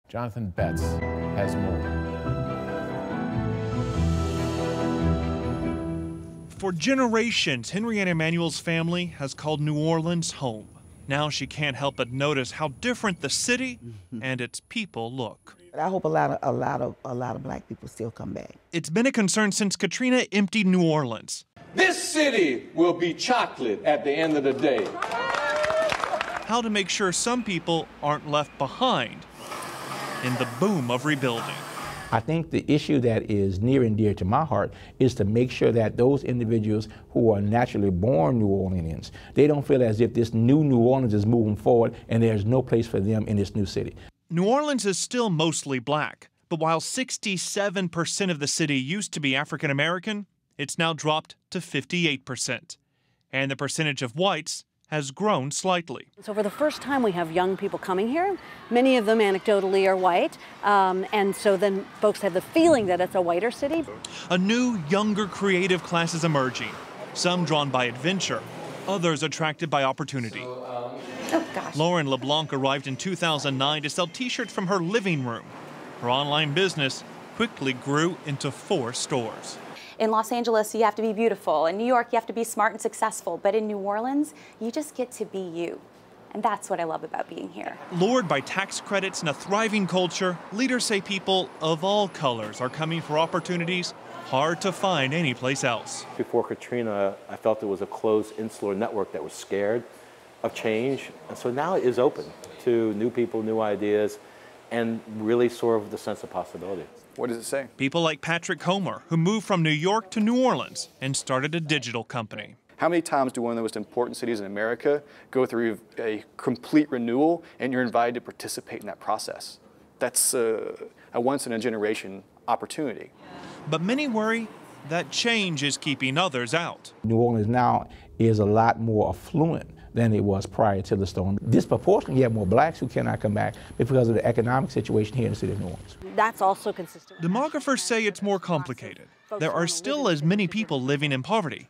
Jonathan Betts has more. For generations, Henrietta Emanuel's family has called New Orleans home. Now she can't help but notice how different the city and its people look. I hope a lot of black people still come back. It's been a concern since Katrina emptied New Orleans. This city will be chocolate at the end of the day. How to make sure some people aren't left behind in the boom of rebuilding. I think the issue that is near and dear to my heart is to make sure that those individuals who are naturally born New Orleanians, they don't feel as if this new New Orleans is moving forward and there's no place for them in this new city. New Orleans is still mostly black, but while 67% of the city used to be African American, it's now dropped to 58%. And the percentage of whites has grown slightly. So for the first time, we have young people coming here. Many of them anecdotally are white, and so then folks have the feeling that it's a whiter city. A new, younger creative class is emerging, some drawn by adventure, others attracted by opportunity. Oh, gosh. Lauren LeBlanc arrived in 2009 to sell T-shirts from her living room. Her online business quickly grew into 4 stores. In Los Angeles, you have to be beautiful. In New York, you have to be smart and successful. But in New Orleans, you just get to be you. And that's what I love about being here. Lured by tax credits and a thriving culture, leaders say people of all colors are coming for opportunities hard to find anyplace else. Before Katrina, I felt it was a closed, insular network that was scared of change. And so now it is open to new people, new ideas, and really sort of the sense of possibility. What does it say? People like Patrick Comer, who moved from New York to New Orleans and started a digital company. How many times do one of the most important cities in America go through a complete renewal and you're invited to participate in that process? That's a once-in-a-generation opportunity. But many worry that change is keeping others out. New Orleans now is a lot more affluent than it was prior to the storm. Disproportionately, you have more blacks who cannot come back because of the economic situation here in the city of New Orleans. That's also consistent. Demographers say it's more complicated. There are still as many people living in poverty,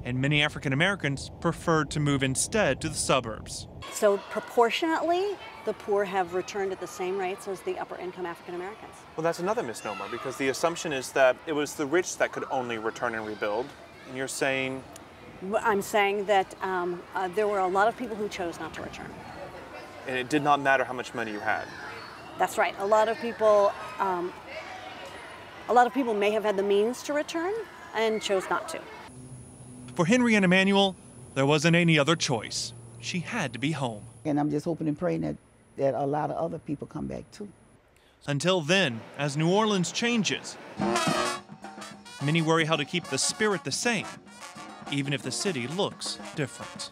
and many African Americans prefer to move instead to the suburbs. So proportionately, the poor have returned at the same rates as the upper income African Americans. Well, that's another misnomer, because the assumption is that it was the rich that could only return and rebuild. And you're saying? I'm saying that there were a lot of people who chose not to return. And it did not matter how much money you had. That's right. A lot of people may have had the means to return and chose not to. For Henrietta Emanuel, there wasn't any other choice. She had to be home. And I'm just hoping and praying that a lot of other people come back too. Until then, as New Orleans changes, many worry how to keep the spirit the same, even if the city looks different.